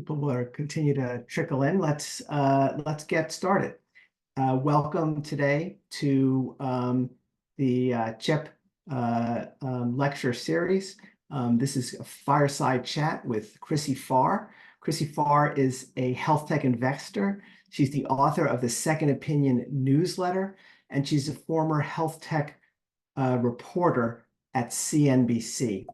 people will continue to trickle in. Let's get started. Welcome today to the CHIP lecture series. This is a fireside chat with Chrissy Farr. Chrissy Farr is a health tech investor. She's the author of the Second Opinion newsletter, and she's a former health tech reporter at CNBC.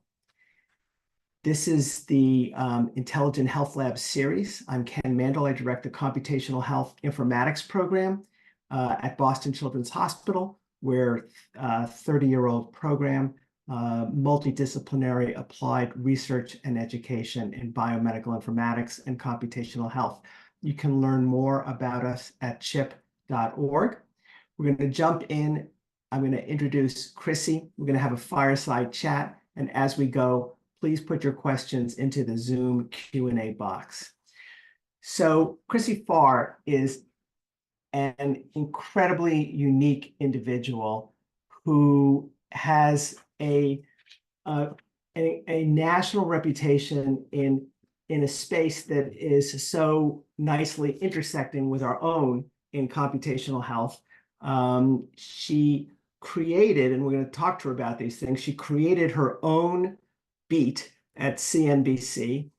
This is the Intelligent Health Lab series. I'm Ken Mandl. I direct the Computational Health Informatics program at Boston Children's Hospital. We're a 30-year-old program, multidisciplinary applied research and education in biomedical informatics and computational health. You can learn more about us at chip.org. We're going to jump in. I'm going to introduce Chrissy. We're going to have a fireside chat. And as we go, please put your questions into the Zoom Q&A box. So Chrissy Farr is an incredibly unique individual who has a national reputation in a space that is so nicely intersecting with our own in computational health. She created, and we're going to talk to her about these things, she created her own beat at CNBC,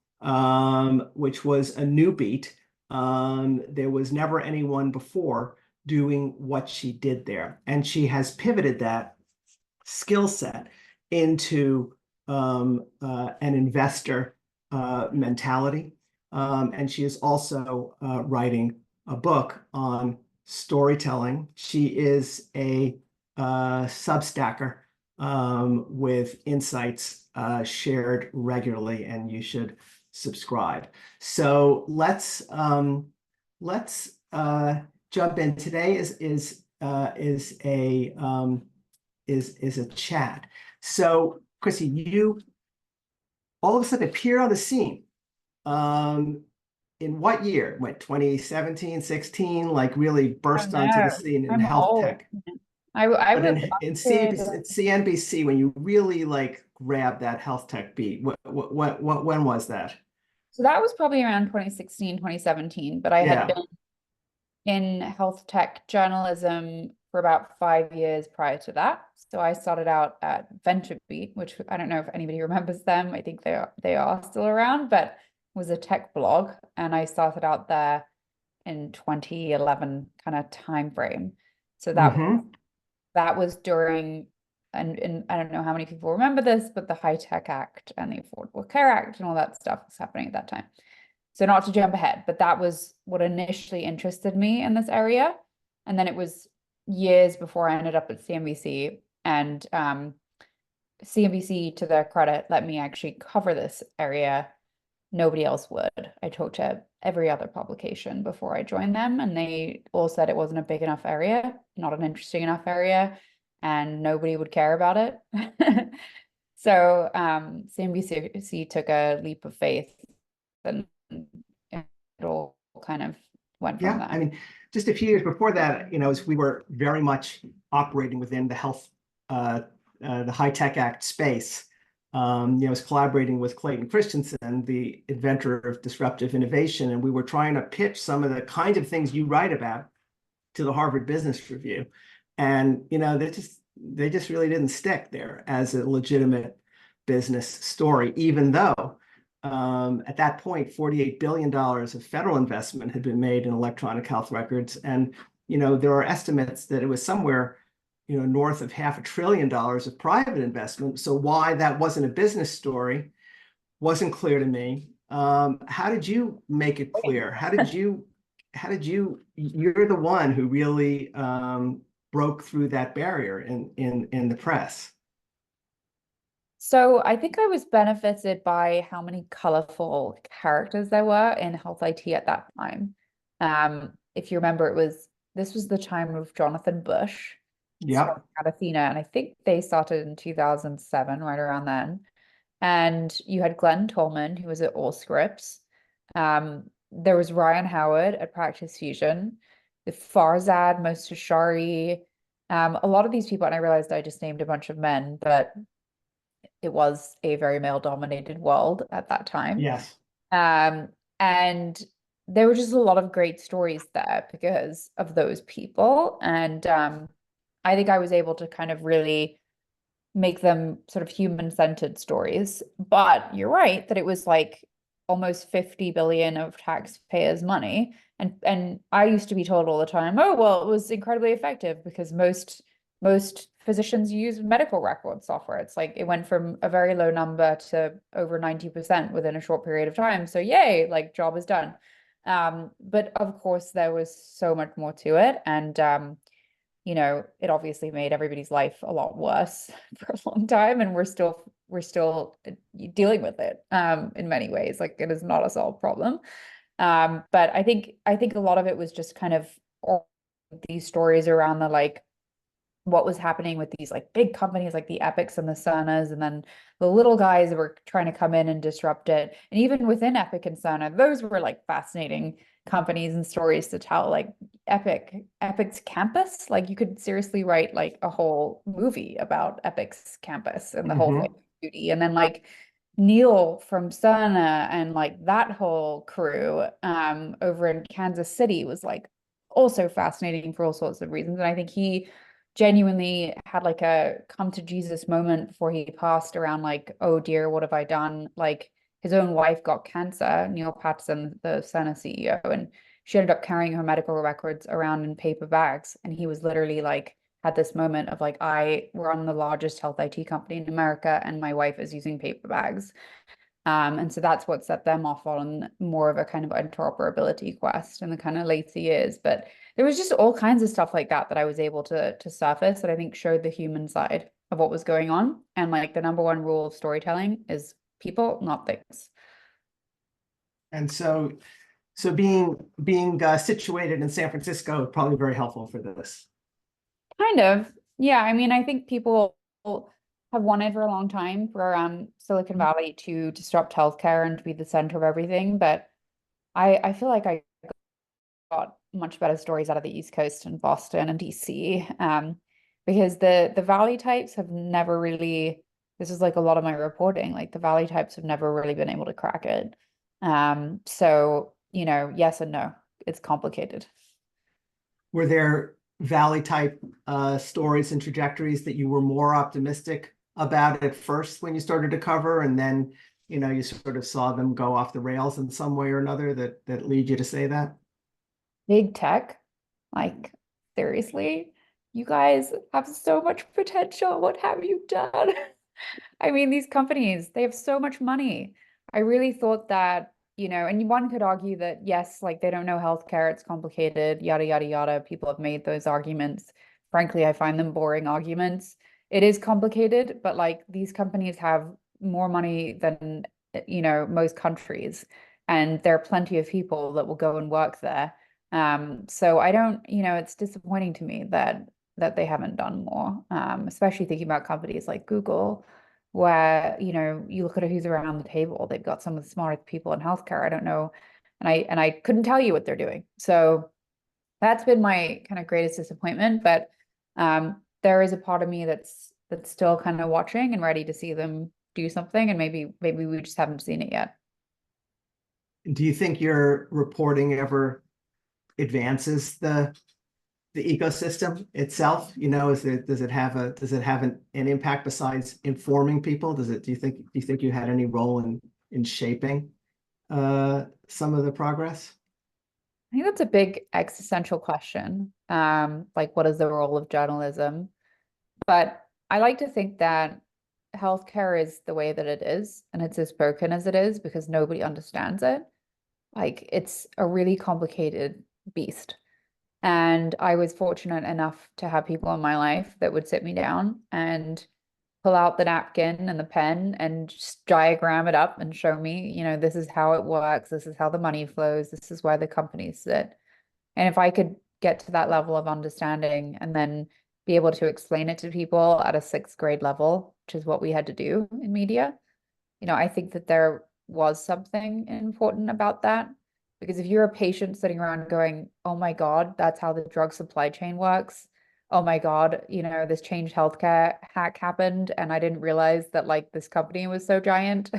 which was a new beat. There was never anyone before doing what she did there. And she has pivoted that skill set into an investor mentality. And she is also writing a book on storytelling. She is a Substacker with insights shared regularly, and you should subscribe. So let's jump in. Today is a chat. So Chrissy, you all of a sudden appeared on the scene. In what year? What, 2017, 16? Like really burst onto the scene in health tech. I But was in CNBC, when you really like grabbed that health tech beat, when was that? So that was probably around 2016, 2017, but I had been in health tech journalism for about 5 years prior to that. So I started out at VentureBeat, which I don't know if anybody remembers them. I think they are still around, but was a tech blog, and I started out there in 2011 kind of time frame. So that was during, and I don't know how many people remember this, but the High-Tech Act and the Affordable Care Act and all that stuff was happening at that time. So not to jump ahead, but that was what initially interested me in this area. And then it was years before I ended up at CNBC, and CNBC, to their credit, let me actually cover this area. Nobody else would. I talked to every other publication before I joined them, and they all said it wasn't a big enough area, not an interesting enough area, and nobody would care about it. So CNBC took a leap of faith, and it all kind of went from that. I mean, just a few years before that, as we were very much operating within the health, the High-Tech Act space. I was collaborating with Clayton Christensen, the inventor of disruptive innovation, and we were trying to pitch some of the kinds of things you write about to the Harvard Business Review. And, they just really didn't stick there as a legitimate business story, even though at that point, $48 billion of federal investment had been made in electronic health records. And, there are estimates that it was somewhere north of $500 billion of private investment. So why that wasn't a business story wasn't clear to me. How did you make it clear? You're the one who really broke through that barrier in the press. So I think I was benefited by how many colorful characters there were in health IT at that time. If you remember, this was the time of Jonathan Bush. Yeah. At Athena, and I think they started in 2007, right around then. And you had Glenn Tolman, who was at Allscripts. There was Ryan Howard at Practice Fusion, the Farzad Mostashari, a lot of these people, and I realized I just named a bunch of men, but it was a very male-dominated world at that time. Yes. And there were just a lot of great stories there because of those people. And I think I was able to kind of really make them sort of human-centered stories. But you're right that it was like almost 50 billion of taxpayers' money. And I used to be told all the time, oh, well, it was incredibly effective because most physicians use medical record software. It's like it went from a very low number to over 90% within a short period of time. So yay, like job is done. But of course, there was so much more to it. And you know, it obviously made everybody's life a lot worse for a long time, and we're still dealing with it in many ways. Like it is not a solved problem. But I think a lot of it was just kind of all these stories around the like what was happening with these like big companies like the Epics and the Cernas, and then the little guys that were trying to come in and disrupt it. And even within Epic and Cerna, those were like fascinating companies and stories to tell. Like Epic's campus, like you could seriously write like a whole movie about Epic's campus and the whole thing. Beauty. And then like Neil from Cerna and like that whole crew over in Kansas City was like also fascinating for all sorts of reasons. And I think he genuinely had like a come to Jesus moment before he passed around like, oh dear, what have I done? Like his own wife got cancer, Neil Patterson, the Cerner CEO, and she ended up carrying her medical records around in paper bags. And he was literally like, had this moment of like, I run the largest health IT company in America and my wife is using paper bags. And so that's what set them off on more of a kind of interoperability quest in the kind of later years. But there was just all kinds of stuff like that that I was able to surface that I think showed the human side of what was going on. And like the number one rule of storytelling is people, not things. And so being situated in San Francisco is probably very helpful for this. Kind of. Yeah. I mean, I think people have wanted for a long time for Silicon Valley to disrupt healthcare and to be the center of everything. But I feel like I got much better stories out of the East Coast and Boston and DC. Because the Valley types have never really, this is like a lot of my reporting, like the Valley types have never really been able to crack it. So, you know, yes and no, it's complicated. Were there Valley type stories and trajectories that you were more optimistic about at first when you started to cover, and then you sort of saw them go off the rails in some way or another that lead you to say that? Big tech, like seriously, you guys have so much potential. What have you done? I mean, these companies, they have so much money. I really thought that, you know, and one could argue that yes, like they don't know healthcare, it's complicated, yada, yada, yada. People have made those arguments. Frankly, I find them boring arguments. It is complicated, but like these companies have more money than, you know, most countries. And there are plenty of people that will go and work there. So I don't, you know, it's disappointing to me that they haven't done more, especially thinking about companies like Google, where, you know, you look at who's around the table, they've got some of the smartest people in healthcare. I don't know. And I couldn't tell you what they're doing. So that's been my kind of greatest disappointment. But there is a part of me that's still kind of watching and ready to see them do something. And maybe we just haven't seen it yet. Do you think your reporting ever advances the ecosystem itself? Does it have an impact besides informing people? Do you think you had any role in shaping some of the progress? I think that's a big existential question. Like what is the role of journalism? But I like to think that healthcare is the way that it is, and it's as broken as it is because nobody understands it. Like it's a really complicated beast. And I was fortunate enough to have people in my life that would sit me down and pull out the napkin and the pen and just diagram it up and show me, you know, this is how it works. This is how the money flows. This is where the companies sit. And if I could get to that level of understanding and then be able to explain it to people at a sixth grade level, which is what we had to do in media, you know, I think that there was something important about that. Because if you're a patient sitting around going, oh my God, that's how the drug supply chain works. Oh my God, you know, this Change Healthcare hack happened and I didn't realize that like this company was so giant.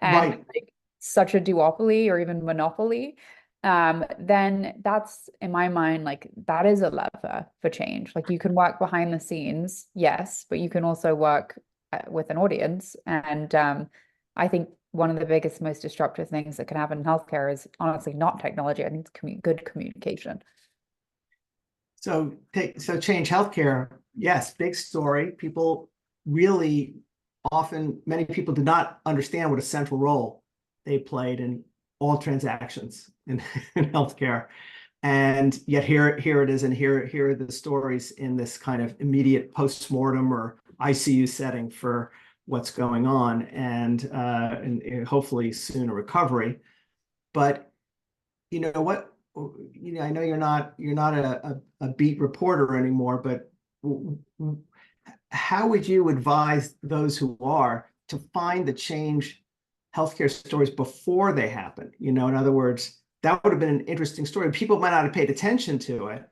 And Right. like such a duopoly or even monopoly, then that's, in my mind, like that is a lever for change. Like you can work behind the scenes, yes, but you can also work with an audience. And I think one of the biggest, most disruptive things that can happen in healthcare is honestly not technology. I think it's good communication. So change healthcare, yes, big story. People really often, many people did not understand what a central role they played in all transactions in healthcare. And yet here it is, and here are the stories in this kind of immediate post-mortem or ICU setting for what's going on, and hopefully soon a recovery. But you know what? I know you're not a beat reporter anymore, but how would you advise those who are to find the change healthcare stories before they happen? In other words, that would have been an interesting story. People might not have paid attention to it,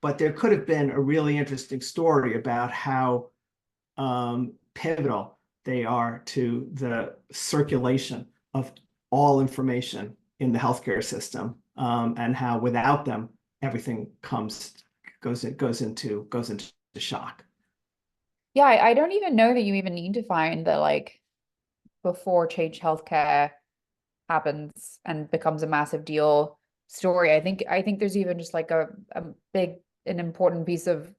but there could have been a really interesting story about how pivotal they are to the circulation of all information in the healthcare system, and how without them everything goes into shock. Yeah, I don't even know that you even need to find the like before change healthcare happens and becomes a massive deal story. I think there's even just like a big and important piece of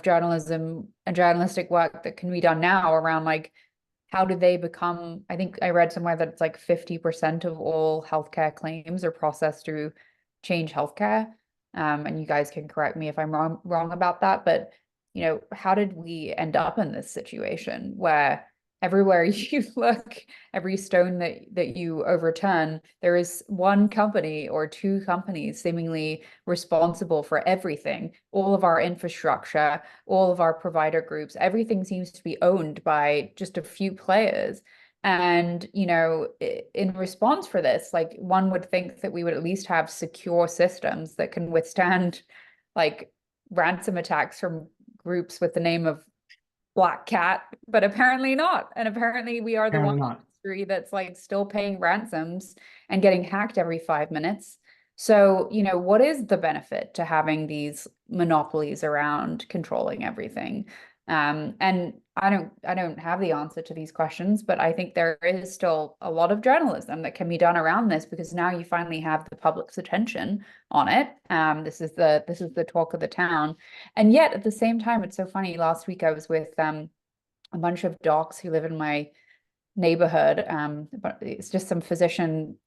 journalism and journalistic work that can be done now around like how do they become, I think I read somewhere that it's like 50% of all healthcare claims are processed through change healthcare. And you guys can correct me if I'm wrong about that, but how did we end up in this situation where everywhere you look, every stone that you overturn, there is one company or two companies seemingly responsible for everything, all of our infrastructure, all of our provider groups, everything seems to be owned by just a few players. And, in response for this, like one would think that we would at least have secure systems that can withstand like ransom attacks from groups with the name of Black Cat, but apparently not. And apparently we are the one industry that's like still paying ransoms and getting hacked every 5 minutes. So, what is the benefit to having these monopolies around controlling everything? And I don't have the answer to these questions, but I think there is still a lot of journalism that can be done around this because now you finally have the public's attention on it. This is the talk of the town. And yet at the same time, it's so funny. Last week I was with a bunch of docs who live in my neighborhood. But it's just some physician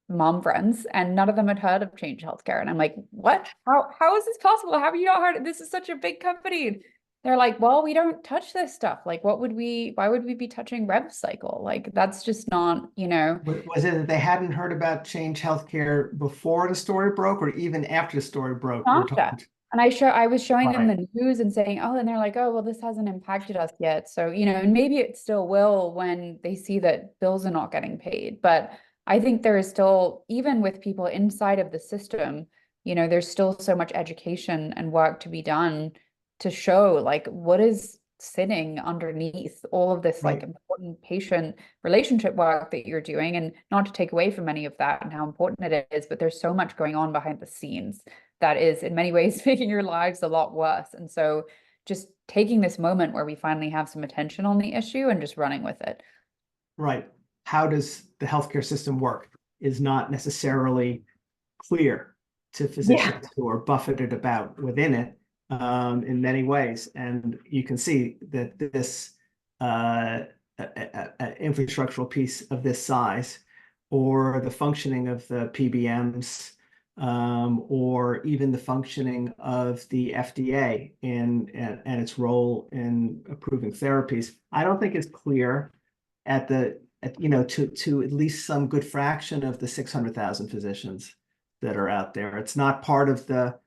mom friends, and none of them had heard of Change Healthcare. And I'm like, what? How is this possible? How have you not heard? This is such a big company. They're like, well, we don't touch this stuff. Like, why would we be touching rev cycle? Like, that's just not, Was it that they hadn't heard about Change Healthcare before the story broke, or even after the story broke? After. And I was showing them the news and saying, oh, and they're like, oh, well, this hasn't impacted us yet. So, and maybe it still will when they see that bills are not getting paid. But I think there is still, even with people inside of the system, there's still so much education and work to be done to show like what is sitting underneath all of this like important patient relationship work that you're doing, and not to take away from any of that and how important it is, but there's so much going on behind the scenes that is in many ways making your lives a lot worse. And so just taking this moment where we finally have some attention on the issue and just running with it. Right. How does the healthcare system work is not necessarily clear to physicians who are buffeted about within it, in many ways. And you can see that this infrastructural piece of this size, or the functioning of the PBMs, or even the functioning of the FDA and its role in approving therapies, I don't think is clear to at least some good fraction of the 600,000 physicians that are out there. It's not part of the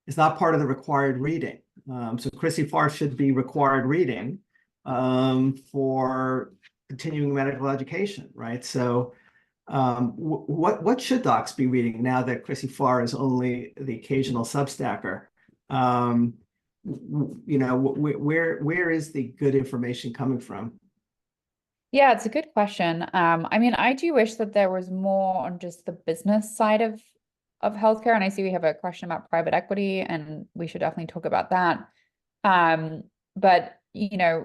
required reading. So Chrissy Farr should be required reading for continuing medical education, right? So what should docs be reading now that Chrissy Farr is only the occasional substacker? Where is the good information coming from? Yeah, it's a good question. I mean, I do wish that there was more on just the business side of healthcare. And I see we have a question about private equity, and we should definitely talk about that. Um, but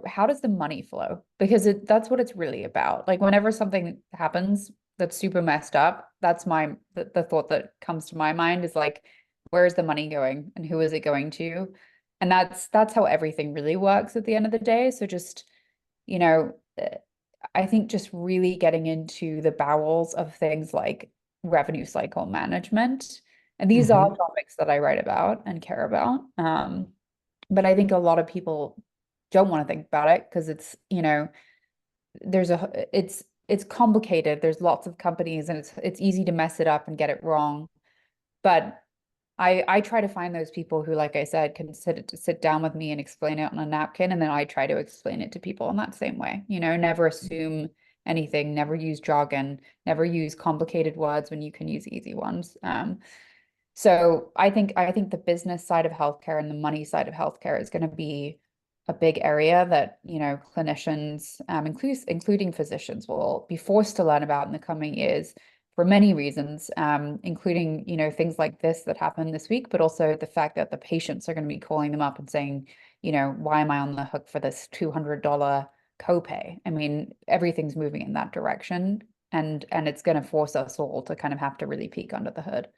how does the money flow? Because that's what it's really about. Like whenever something happens that's super messed up, that's the thought that comes to my mind is like, where is the money going and who is it going to? And that's how everything really works at the end of the day. So just, you know, I think just really getting into the bowels of things like revenue cycle management. And these are Mm-hmm. topics that I write about and care about. But I think a lot of people don't want to think about it because it's complicated. There's lots of companies and it's easy to mess it up and get it wrong. But I try to find those people who, like I said, can sit down with me and explain it on a napkin, and then I try to explain it to people in that same way. Never assume anything, never use jargon, never use complicated words when you can use easy ones. So I think the business side of healthcare and the money side of healthcare is going to be a big area that, clinicians, including physicians, will be forced to learn about in the coming years for many reasons, including, things like this that happened this week, but also the fact that the patients are going to be calling them up and saying, why am I on the hook for this $200 copay? I mean, everything's moving in that direction, and it's going to force us all to kind of have to really peek under the hood.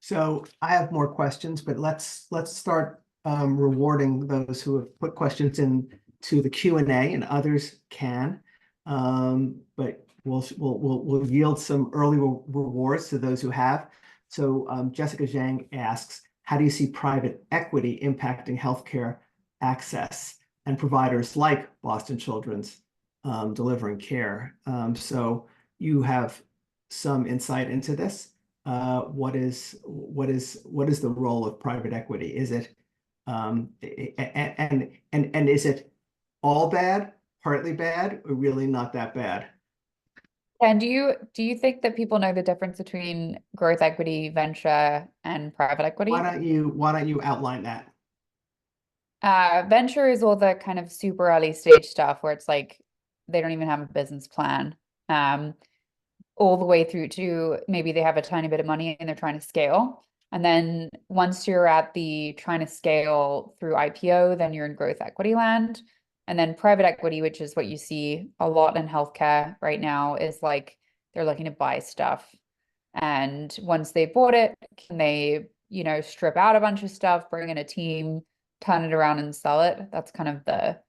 So I have more questions, but let's start rewarding those who have put questions in to the Q&A, and others can. But we'll yield some early rewards to those who have. So Jessica Zhang asks, how do you see private equity impacting healthcare access and providers like Boston Children's delivering care? So you have some insight into this. What is the role of private equity? Is it and is it all bad, partly bad, or really not that bad? And do you think that people know the difference between growth equity, venture, and private Why equity? don't you outline that? Venture is all the kind of super early stage stuff where it's like they don't even have a business plan. Um, all the way through to maybe they have a tiny bit of money and they're trying to scale. And then once you're at the trying to scale through IPO, then you're in growth equity land. And then private equity, which is what you see a lot in healthcare right now, is like they're looking to buy stuff. And once they bought it, can they, strip out a bunch of stuff, bring in a team, turn it around and sell it? That's kind of the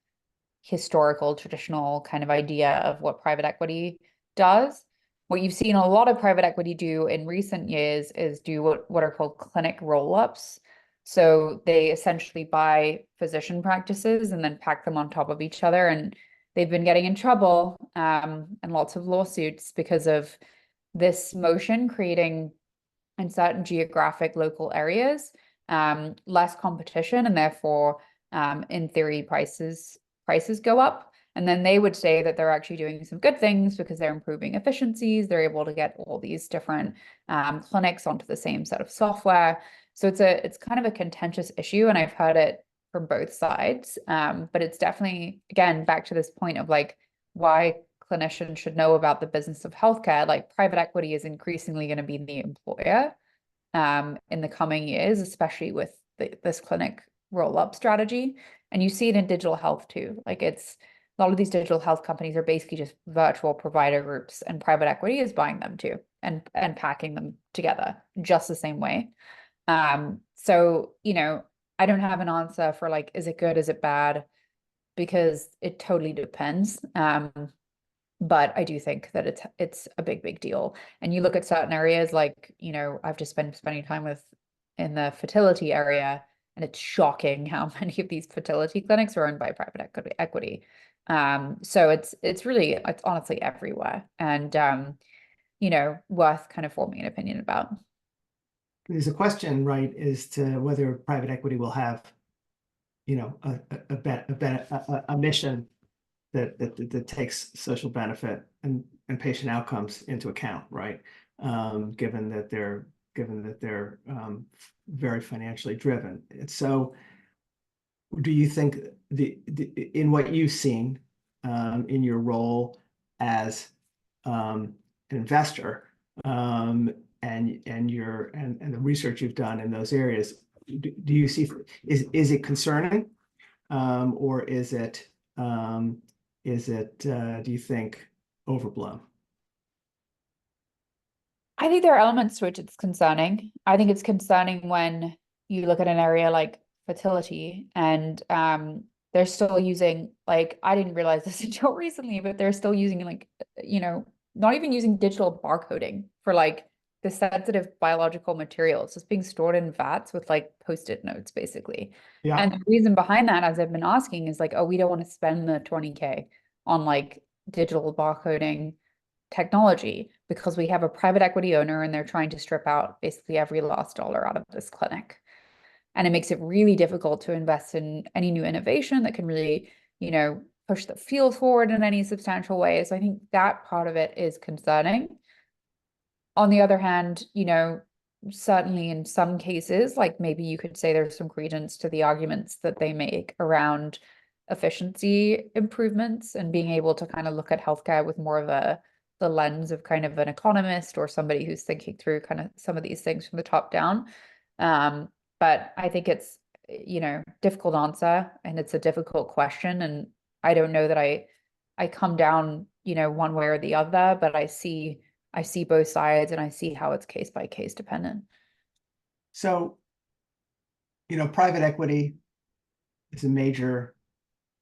historical, traditional kind of idea of what private equity does. What you've seen a lot of private equity do in recent years is do what are called clinic roll-ups. So they essentially buy physician practices and then pack them on top of each other. And they've been getting in trouble and lots of lawsuits because of this motion creating in certain geographic local areas less competition, and therefore in theory prices go up. And then they would say that they're actually doing some good things because they're improving efficiencies. They're able to get all these different clinics onto the same set of software. So it's kind of a contentious issue, and I've heard it from both sides. But it's definitely, again, back to this point of like why clinicians should know about the business of healthcare. Like private equity is increasingly going to be the employer in the coming years, especially with this clinic roll-up strategy. And you see it in digital health too. Like it's a lot of these digital health companies are basically just virtual provider groups, and private equity is buying them too and packing them together just the same way. So, I don't have an answer for like, is it good, is it bad? Because it totally depends. But I do think that it's a big deal. And you look at certain areas like, I've just been spending time in the fertility area, and it's shocking how many of these fertility clinics are owned by private equity. So it's honestly everywhere, and worth kind of forming an opinion about. There's a question, right, as to whether private equity will have, a mission that takes social benefit and patient outcomes into account, right? Given that they're very financially driven. And so do you think in what you've seen, in your role as an investor, and the research you've done in those areas, do you see, is it concerning, or is it do you think overblown? I think there are elements to which it's concerning. I think it's concerning when you look at an area like fertility and they're still using, like, I didn't realize this until recently, but they're still using, like, not even using digital barcoding for like the sensitive biological materials. It's being stored in vats with like post-it notes, basically. Yeah. And the reason behind that, as I've been asking, is like, oh, we don't want to spend the 20K on like digital barcoding technology because we have a private equity owner and they're trying to strip out basically every last dollar out of this clinic. And it makes it really difficult to invest in any new innovation that can really, push the field forward in any substantial way. So I think that part of it is concerning. On the other hand, certainly in some cases, like maybe you could say there's some credence to the arguments that they make around efficiency improvements and being able to kind of look at healthcare with more of the lens of kind of an economist or somebody who's thinking through kind of some of these things from the top down. But I think it's, difficult answer and it's a difficult question. And I don't know that I come down, one way or the other, but I see both sides and I see how it's case by case dependent. So, private equity is a major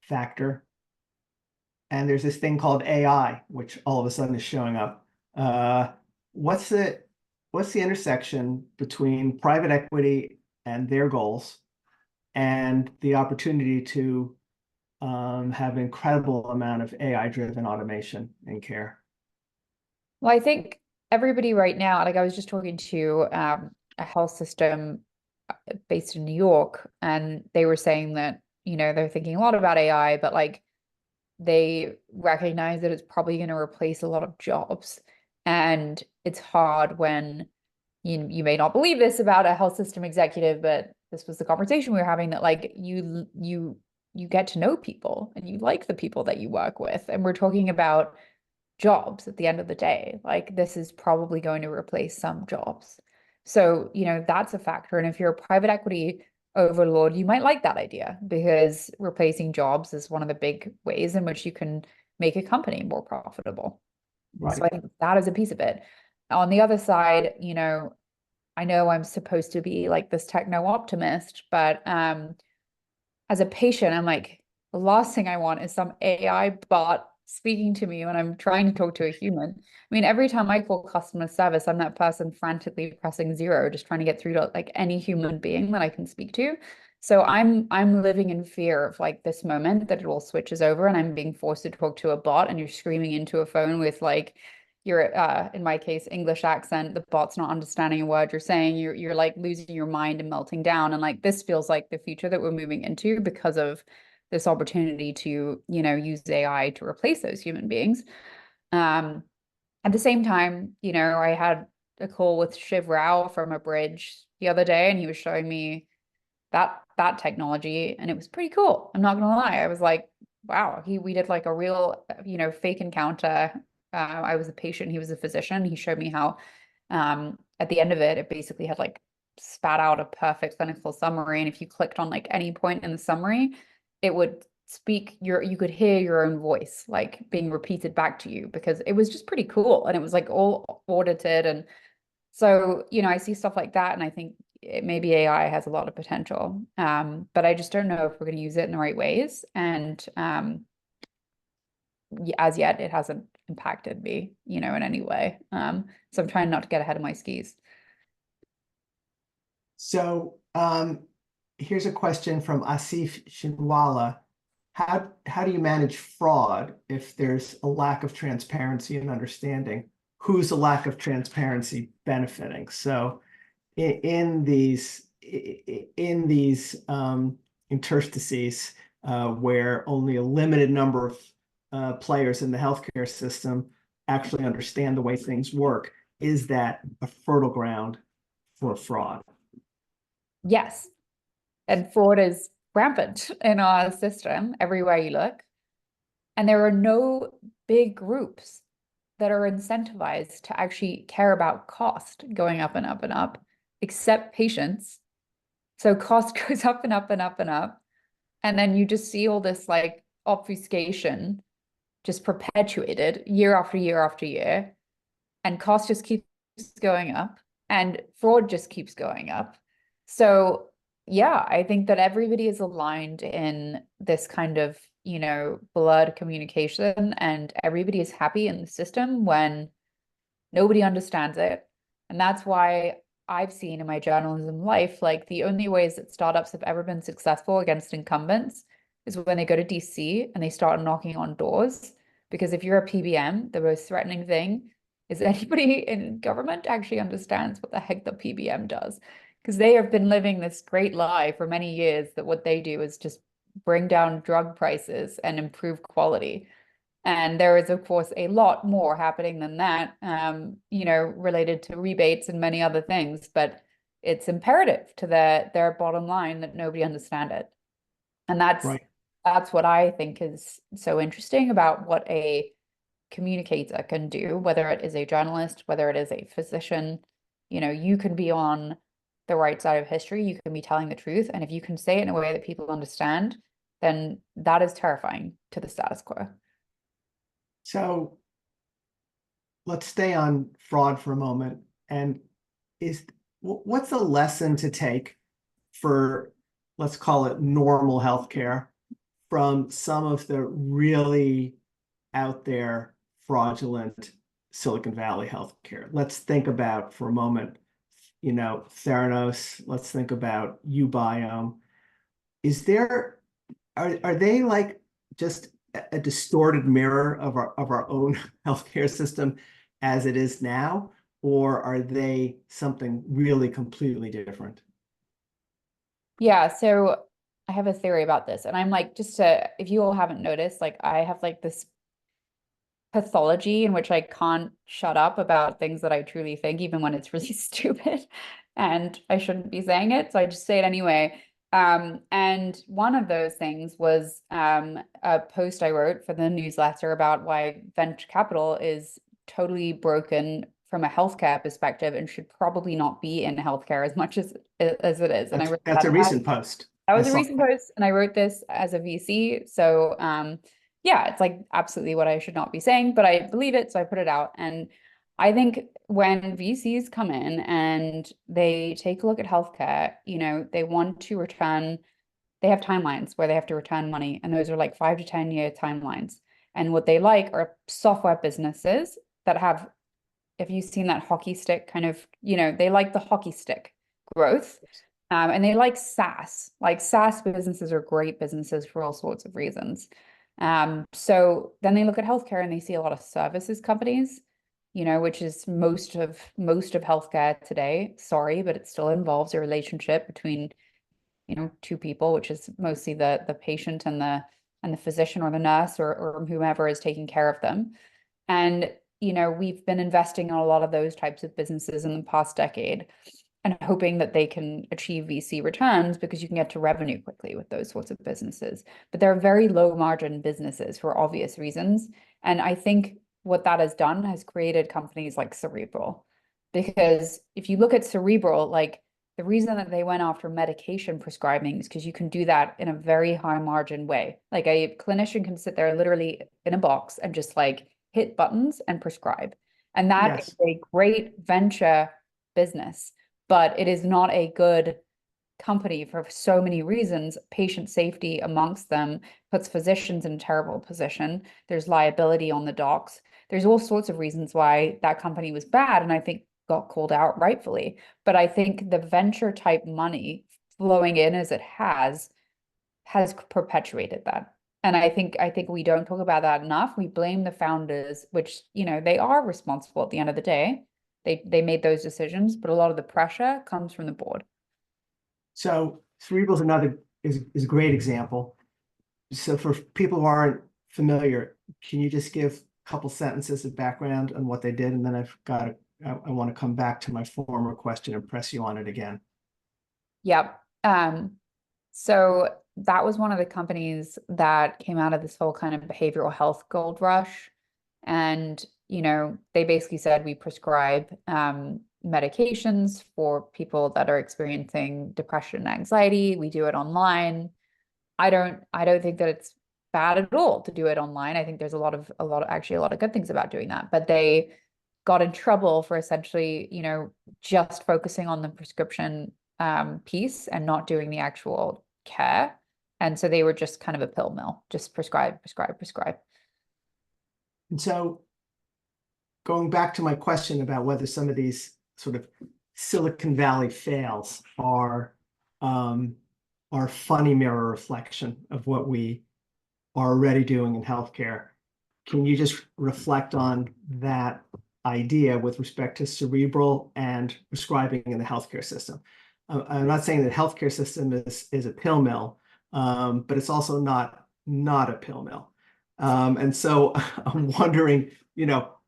factor. And there's this thing called AI, which all of a sudden is showing up. What's the intersection between private equity and their goals and the opportunity to have an incredible amount of AI-driven automation in care? Well, I think everybody right now, like I was just talking to a health system based in New York, and they were saying that, they're thinking a lot about AI, but like they recognize that it's probably going to replace a lot of jobs. And it's hard when you may not believe this about a health system executive, but this was the conversation we were having, that like you get to know people and you like the people that you work with. And we're talking about jobs at the end of the day. Like this is probably going to replace some jobs. So, that's a factor. And if you're a private equity overlord, you might like that idea because replacing jobs is one of the big ways in which you can make a company more profitable. Right. So I think that is a piece of it. On the other side, I know I'm supposed to be like this techno optimist, but as a patient, I'm like, the last thing I want is some AI bot speaking to me when I'm trying to talk to a human. I mean, every time I call customer service, I'm that person frantically pressing 0, just trying to get through to like any human being that I can speak to. So I'm living in fear of like this moment that it all switches over and I'm being forced to talk to a bot and you're screaming into a phone with like your in my case English accent, the bot's not understanding a word you're saying, you're like losing your mind and melting down. And like this feels like the future that we're moving into because of this opportunity to, use AI to replace those human beings. At the same time, I had a call with Shiv Rao from a bridge the other day, and he was showing me that technology, and it was pretty cool. I'm not gonna lie. I was like, wow, we did like a real, fake encounter. I was a patient, he was a physician. He showed me how at the end of it, it basically had like spat out a perfect clinical summary. And if you clicked on like any point in the summary, it would speak you could hear your own voice like being repeated back to you because it was just pretty cool and it was like all audited. And so, I see stuff like that and I think maybe AI has a lot of potential. But I just don't know if we're going to use it in the right ways. And as yet, it hasn't impacted me, in any way. So I'm trying not to get ahead of my skis. So here's a question from Asif Shinwala. How do you manage fraud if there's a lack of transparency and understanding? Who's the lack of transparency benefiting? So in these interstices where only a limited number of players in the healthcare system actually understand the way things work, is that a fertile ground for fraud? Yes. And fraud is rampant in our system everywhere you look. And there are no big groups that are incentivized to actually care about cost going up and up and up, except patients. So cost goes up and up and up and up. And then you just see all this like obfuscation just perpetuated year after year after year. And cost just keeps going up and fraud just keeps going up. So yeah, I think that everybody is aligned in this kind of, you know, blood communication, and everybody is happy in the system when nobody understands it. And that's why I've seen in my journalism life, like the only ways that startups have ever been successful against incumbents is when they go to DC and they start knocking on doors. Because if you're a PBM, the most threatening thing is anybody in government actually understands what the heck the PBM does. Because they have been living this great lie for many years that what they do is just bring down drug prices and improve quality. And there is, of course, a lot more happening than that, you know, related to rebates and many other things. But it's imperative to their bottom line that nobody understand it. And that's what I think is so interesting about what a communicator can do, whether it is a journalist, whether it is a physician. You know, you can be on the right side of history, you can be telling the truth. And if you can say it in a way that people understand, then that is terrifying to the status quo. So let's stay on fraud for a moment. And what's the lesson to take for, let's call it normal healthcare, from some of the really out there fraudulent Silicon Valley healthcare? Let's think about for a moment, you know, Theranos. Let's think about Ubiome. Are they like just a distorted mirror of our own healthcare system as it is now, or are they something really completely different? Yeah, so I have a theory about this, and I'm like, just to, if you all haven't noticed, like I have like this pathology in which I can't shut up about things that I truly think, even when it's really stupid and I shouldn't be saying it. So I just say it anyway. And one of those things was a post I wrote for the newsletter about why venture capital is totally broken from a healthcare perspective and should probably not be in healthcare as much as it is. And I wrote that's a recent post. That was a recent post, and I wrote this as a VC. So yeah, it's like absolutely what I should not be saying, but I believe it, so I put it out. And I think when VCs come in and they take a look at healthcare, you know, they want to return, they have timelines where they have to return money, and those are like 5 to 10 year timelines. And what they like are software businesses that have, if you've seen that hockey stick kind of, you know, they like the hockey stick growth. And they like SaaS. Like SaaS businesses are great businesses for all sorts of reasons. So then they look at healthcare and they see a lot of services companies, you know, which is most of healthcare today. Sorry, but it still involves a relationship between, you know, two people, which is mostly the patient and the physician or the nurse or whomever is taking care of them. And, you know, we've been investing in a lot of those types of businesses in the past decade and hoping that they can achieve VC returns because you can get to revenue quickly with those sorts of businesses. But they're very low margin businesses for obvious reasons. And I think what that has done has created companies like Cerebral. Because if you look at Cerebral, like the reason that they went after medication prescribing is because you can do that in a very high margin way. Like a clinician can sit there literally in a box and just like hit buttons and prescribe. And that is a great venture business, but it is not a good company for so many reasons. Patient safety amongst them puts physicians in a terrible position. There's liability on the docs. There's all sorts of reasons why that company was bad, and I think got called out rightfully. But I think the venture type money flowing in as it has perpetuated that. And I think we don't talk about that enough. We blame the founders, which, you know, they are responsible at the end of the day. They made those decisions, but a lot of the pressure comes from the board. So Cerebral is a great example. So for people who aren't familiar, can you just give a couple sentences of background on what they did? And then I want to come back to my former question and press you on it again. Yep. So that was one of the companies that came out of this whole kind of behavioral health gold rush. And, they basically said we prescribe medications for people that are experiencing depression and anxiety. We do it online. I don't think that it's bad at all to do it online. I think there's actually a lot of good things about doing that. But they got in trouble for essentially, just focusing on the prescription piece and not doing the actual care. And so they were just kind of a pill mill, just prescribe, prescribe, prescribe. And so going back to my question about whether some of these sort of Silicon Valley fails are funny mirror reflection of what we are already doing in healthcare. Can you just reflect on that idea with respect to cerebral and prescribing in the healthcare system? I'm not saying that healthcare system is a pill mill, but it's also not a pill mill. And so I'm wondering,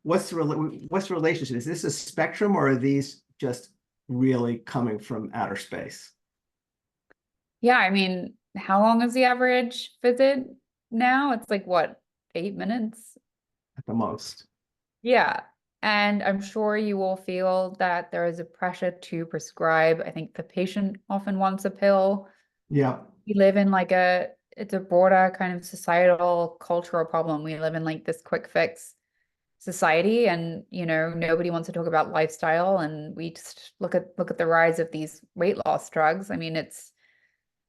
what's the relationship? Is this a spectrum, or are these just really coming from outer space? Yeah, I mean, how long is the average visit now? It's like what, 8 minutes? At the most. Yeah. And I'm sure you will feel that there is a pressure to prescribe. I think the patient often wants a pill. Yeah. We live in it's a broader kind of societal cultural problem. We live in like this quick fix society, and nobody wants to talk about lifestyle, and we just look at the rise of these weight loss drugs. I mean,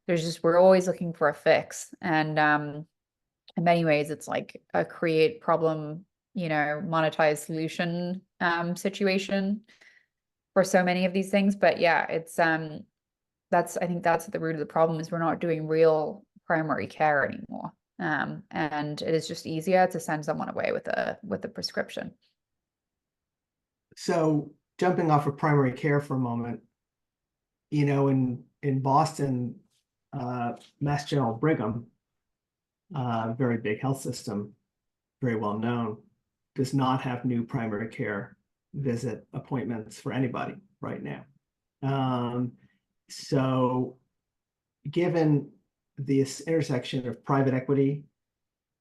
we're always looking for a fix, and in many ways it's like a create problem, monetize solution situation for so many of these things. But yeah, it's I think that's at the root of the problem, is we're not doing real primary care anymore. And it is just easier to send someone away with a prescription. So jumping off of primary care for a moment, in Boston, Mass General Brigham, very big health system, very well known, does not have new primary care visit appointments for anybody right now. So given this intersection of private equity,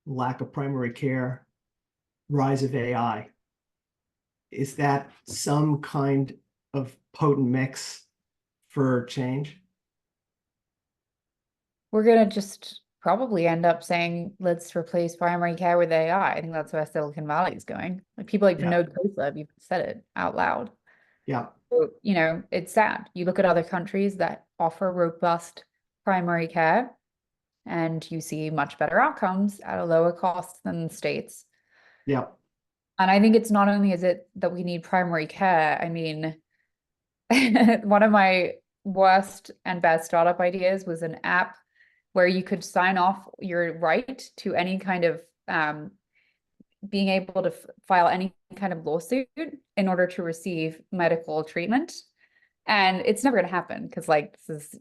lack of primary care, rise of AI, is that some kind of potent mix for change? We're going to just probably end up saying, let's replace primary care with AI. I think that's where Silicon Valley is going. Like people like Vinod Khosla, you've said it out loud. Yeah. So, it's sad. You look at other countries that offer robust primary care, and you see much better outcomes at a lower cost than the States. Yeah. And I think it's not only is it that we need primary care. I mean, one of my worst and best startup ideas was an app where you could sign off your right to any kind of being able to file any kind of lawsuit in order to receive medical treatment. And it's never going to happen because this is,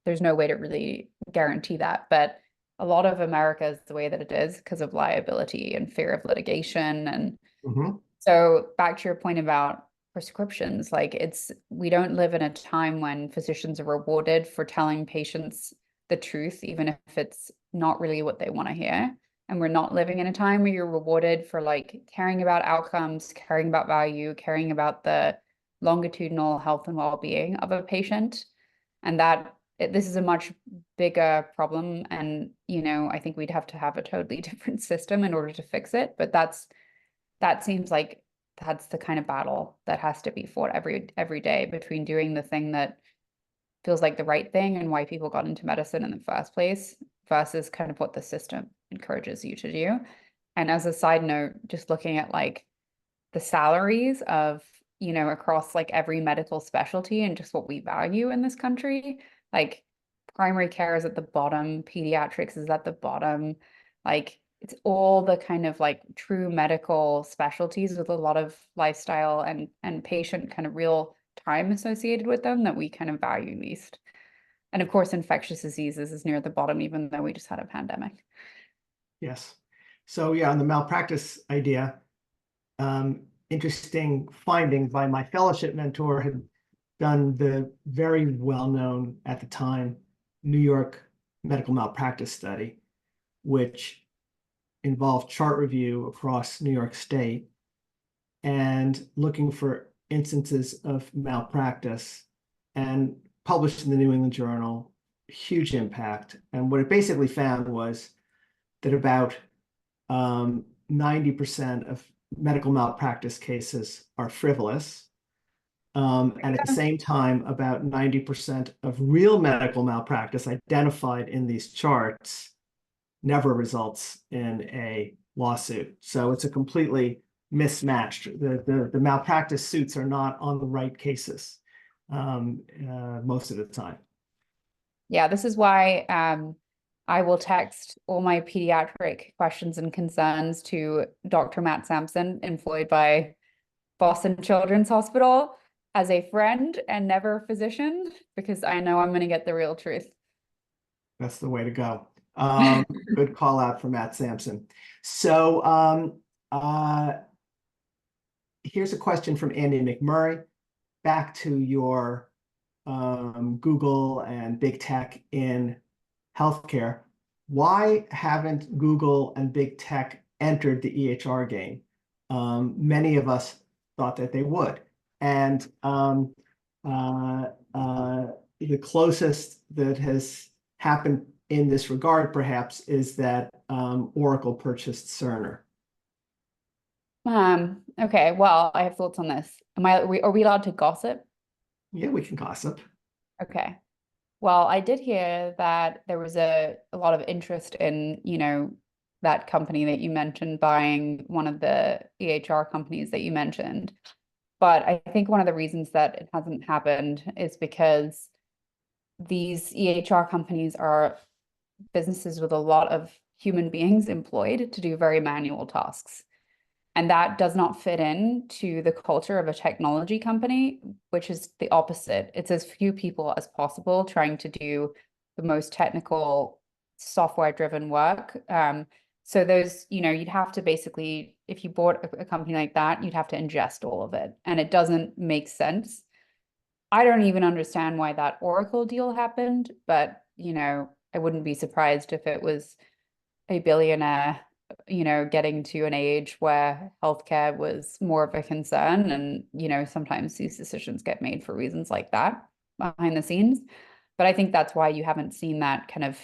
there's no way to really guarantee that. But a lot of America is the way that it is because of liability and fear of litigation. And so back to your point about prescriptions, we don't live in a time when physicians are rewarded for telling patients the truth, even if it's not really what they want to hear. And we're not living in a time where you're rewarded for caring about outcomes, caring about value, caring about the longitudinal health and well-being of a patient. And this is a much bigger problem. And, I think we'd have to have a totally different system in order to fix it. But that seems like that's the kind of battle that has to be fought every day between doing the thing that feels like the right thing and why people got into medicine in the first place versus kind of what the system encourages you to do. And as a side note, just looking at the salaries of, across every medical specialty and just what we value in this country, primary care is at the bottom, pediatrics is at the bottom, it's all the kind of true medical specialties with a lot of lifestyle and patient kind of real time associated with them that we kind of value least. And of course, infectious diseases is near the bottom, even though we just had a pandemic. Yes. So yeah, on the malpractice idea, interesting finding by my fellowship mentor had done the very well-known at the time New York medical malpractice study, which involved chart review across New York State and looking for instances of malpractice, and published in the New England Journal. Huge impact. And what it basically found was that about 90% of medical malpractice cases are frivolous. And at the same time, about 90% of real medical malpractice identified in these charts never results in a lawsuit. So it's a completely mismatched. The malpractice suits are not on the right cases most of the time. Yeah, this is why I will text all my pediatric questions and concerns to Dr. Matt Sampson, employed by Boston Children's Hospital, as a friend and never a physician, because I know I'm going to get the real truth. That's the way to go. Good call out for Matt Sampson. So here's a question from Andy McMurray. Back to your Google and big tech in healthcare. Why haven't Google and big tech entered the EHR game? Many of us thought that they would. And the closest that has happened in this regard, perhaps, is that Oracle purchased Cerner. Okay, well, I have thoughts on this. Are we allowed to gossip? Yeah, we can gossip. Okay. Well, I did hear that there was a lot of interest in, that company that you mentioned buying one of the EHR companies that you mentioned. But I think one of the reasons that it hasn't happened is because these EHR companies are businesses with a lot of human beings employed to do very manual tasks. And that does not fit in to the culture of a technology company, which is the opposite. It's as few people as possible trying to do the most technical software-driven work. So those, you'd have to basically, if you bought a company like that, you'd have to ingest all of it. And it doesn't make sense. I don't even understand why that Oracle deal happened, but, I wouldn't be surprised if it was a billionaire, getting to an age where healthcare was more of a concern. And, sometimes these decisions get made for reasons like that behind the scenes. But I think that's why you haven't seen that kind of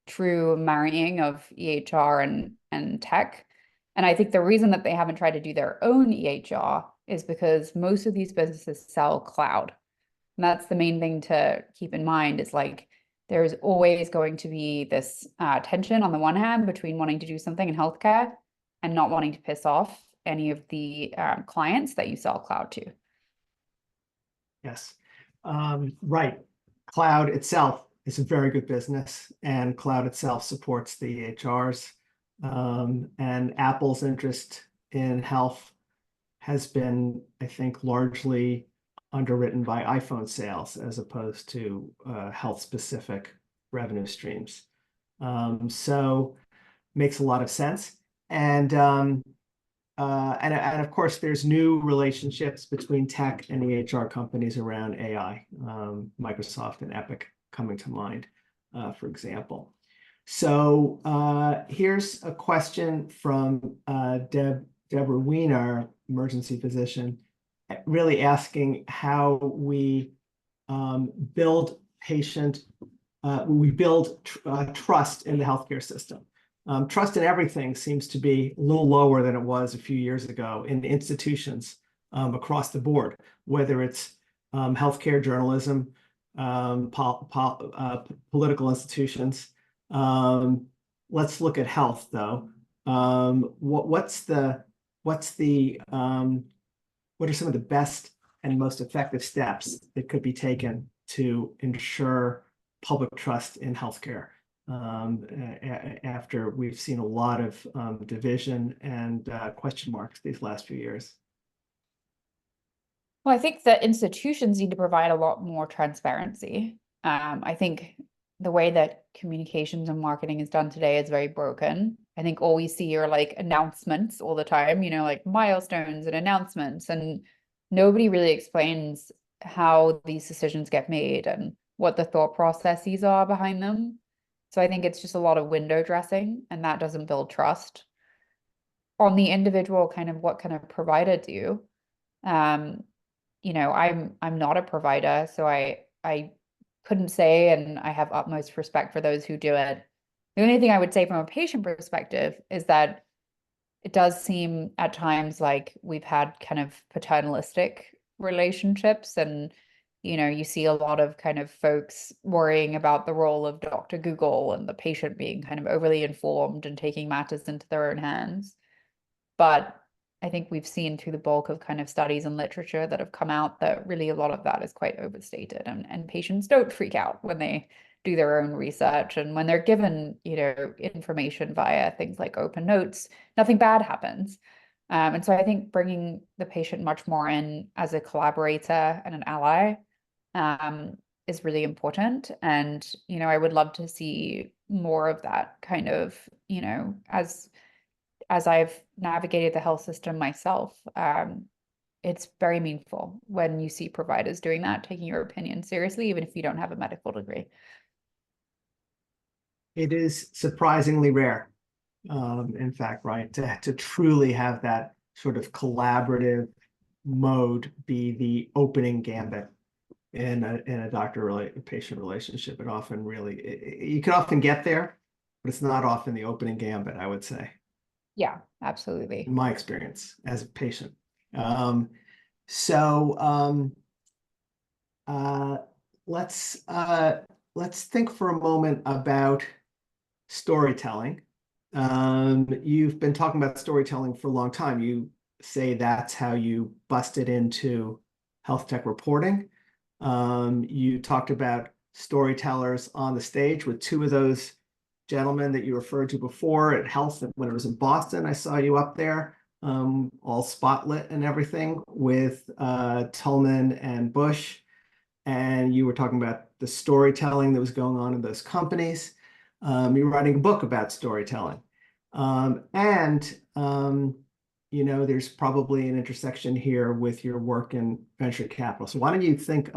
true marrying of EHR and tech. And I think the reason that they haven't tried to do their own EHR is because most of these businesses sell cloud. And that's the main thing to keep in mind, is like, there's always going to be this tension on the one hand between wanting to do something in healthcare and not wanting to piss off any of the clients that you sell cloud to. Yes, right. Cloud itself is a very good business, and cloud itself supports the EHRs. And Apple's interest in health has been, I think, largely underwritten by iPhone sales as opposed to health-specific revenue streams. So makes a lot of sense. And of course, there's new relationships between tech and EHR companies around AI, Microsoft and Epic coming to mind, for example. So here's a question from Deborah Wiener, emergency physician, really asking how we build trust in the healthcare system. Trust in everything seems to be a little lower than it was a few years ago in institutions across the board, whether it's healthcare journalism, political institutions. Let's look at health, though. What are some of the best and most effective steps that could be taken to ensure public trust in healthcare after we've seen a lot of division and question marks these last few years? Well, I think that institutions need to provide a lot more transparency. I think the way that communications and marketing is done today is very broken. I think all we see are like announcements all the time, like milestones and announcements, and nobody really explains how these decisions get made and what the thought processes are behind them. So I think it's just a lot of window dressing, and that doesn't build trust. On the individual kind of what can a provider do? I'm not a provider, so I couldn't say, and I have utmost respect for those who do it. The only thing I would say from a patient perspective is that it does seem at times like we've had kind of paternalistic relationships, and you see a lot of kind of folks worrying about the role of Dr. Google and the patient being kind of overly informed and taking matters into their own hands. But I think we've seen through the bulk of kind of studies and literature that have come out that really a lot of that is quite overstated, and patients don't freak out when they do their own research, and when they're given, information via things like open notes, nothing bad happens. And so I think bringing the patient much more in as a collaborator and an ally is really important. And, I would love to see more of that kind of, as I've navigated the health system myself, it's very meaningful when you see providers doing that, taking your opinion seriously, even if you don't have a medical degree. It is surprisingly rare, in fact, right, to truly have that sort of collaborative mode be the opening gambit in a doctor-patient relationship. It often really, you can often get there, but it's not often the opening gambit, I would say. Yeah, absolutely. In my experience as a patient. So let's think for a moment about storytelling. You've been talking about storytelling for a long time. You say that's how you busted into health tech reporting. You talked about storytellers on the stage with two of those gentlemen that you referred to before at Health when it was in Boston. I saw you up there, all spotlit and everything with Tillman and Bush. And you were talking about the storytelling that was going on in those companies. You're writing a book about storytelling. There's probably an intersection here with your work in venture capital. So why don't you think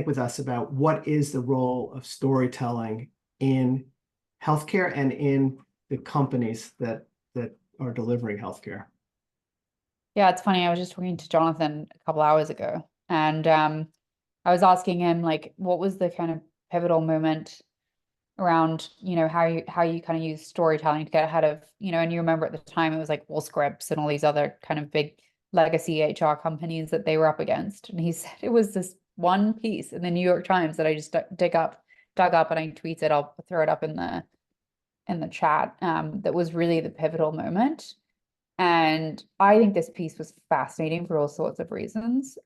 with us about what is the role of storytelling in healthcare and in the companies that are delivering healthcare? Yeah, it's funny. I was just talking to Jonathan a couple hours ago, and I was asking him, like, what was the kind of pivotal moment around, how you kind of use storytelling to get ahead of, and you remember at the time it was like Allscripts and all these other kind of big legacy HR companies that they were up against. And he said it was this one piece in the New York Times that I just dug up and I tweeted, I'll throw it up in the chat, that was really the pivotal moment. And I think this piece was fascinating for all sorts of reasons.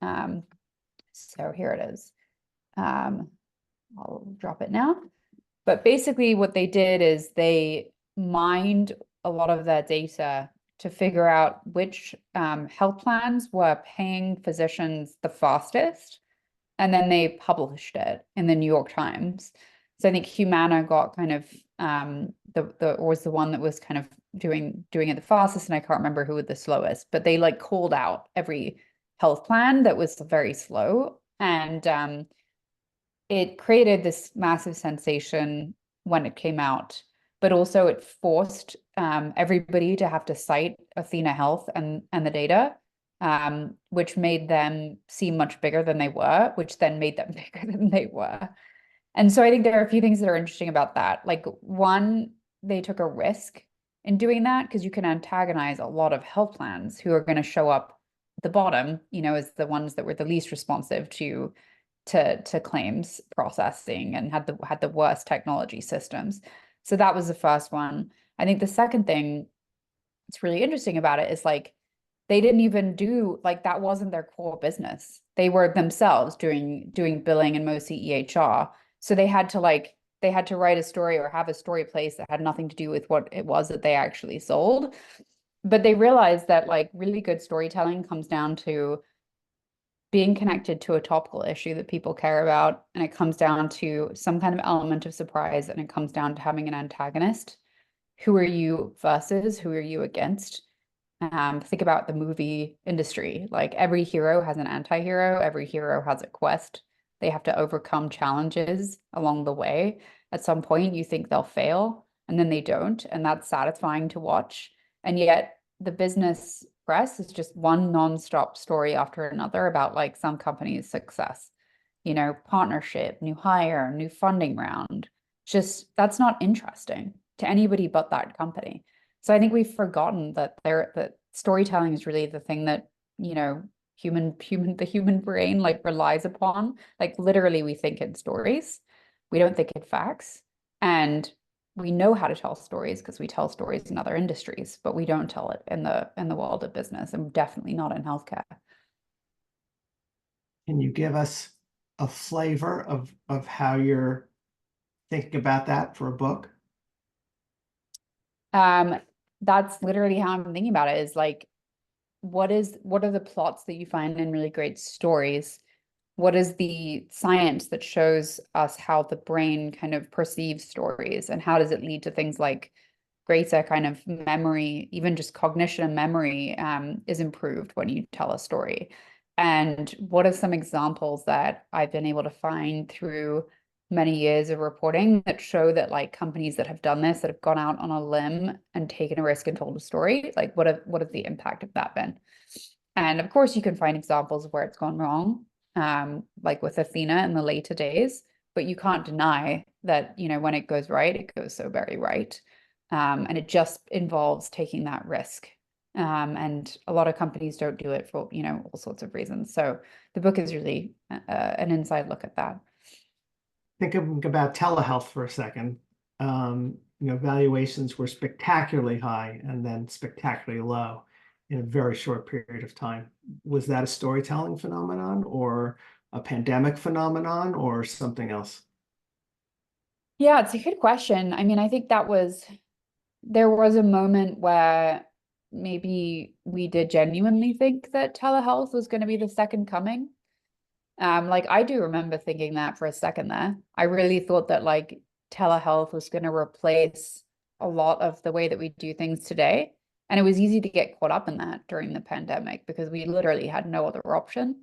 So here it is. I'll drop it now. But basically what they did is they mined a lot of their data to figure out which health plans were paying physicians the fastest. And then they published it in the New York Times. So I think Humana got kind of was the one that was kind of doing it the fastest, and I can't remember who was the slowest, but they like called out every health plan that was very slow. And it created this massive sensation when it came out, but also it forced everybody to have to cite Athena Health and the data, which made them seem much bigger than they were, which then made them bigger than they were. And so I think there are a few things that are interesting about that. Like, one, they took a risk in doing that because you can antagonize a lot of health plans who are going to show up at the bottom, as the ones that were the least responsive to claims processing and had the worst technology systems. So that was the first one. I think the second thing that's really interesting about it is, like, they didn't even do, like, that wasn't their core business. They were themselves doing billing and mostly EHR. So they had to write a story or have a story place that had nothing to do with what it was that they actually sold. But they realized that, like, really good storytelling comes down to being connected to a topical issue that people care about, and it comes down to some kind of element of surprise, and it comes down to having an antagonist. Who are you versus who are you against? Think about the movie industry. Like, every hero has an anti-hero, every hero has a quest They have to overcome challenges along the way. At some point, you think they'll fail, and then they don't, and that's satisfying to watch. And yet, the business press is just one nonstop story after another about like some company's success. Partnership, new hire, new funding round. Just that's not interesting to anybody but that company. So I think we've forgotten that storytelling is really the thing that, the human brain like relies upon. Like literally we think in stories. We don't think in facts. And we know how to tell stories because we tell stories in other industries, but we don't tell it in the world of business, and definitely not in healthcare. Can you give us a flavor of how you're thinking about that for a book? That's literally how I'm thinking about it, is like, what are the plots that you find in really great stories? What is the science that shows us how the brain kind of perceives stories, and how does it lead to things like greater kind of memory, even just cognition and memory is improved when you tell a story? And what are some examples that I've been able to find through many years of reporting that show that like companies that have done this, that have gone out on a limb and taken a risk and told a story, like what have the impact of that been? And of course, you can find examples of where it's gone wrong, like with Athena in the later days, but you can't deny that, when it goes right, it goes so very right. And it just involves taking that risk. And a lot of companies don't do it for, all sorts of reasons. So the book is really an inside look at that. Think about telehealth for a second. Valuations were spectacularly high and then spectacularly low in a very short period of time. Was that a storytelling phenomenon or a pandemic phenomenon or something else? Yeah, it's a good question. I mean, I think there was a moment where maybe we did genuinely think that telehealth was going to be the second coming. Like I do remember thinking that for a second there. I really thought that like telehealth was going to replace a lot of the way that we do things today. And it was easy to get caught up in that during the pandemic because we literally had no other option.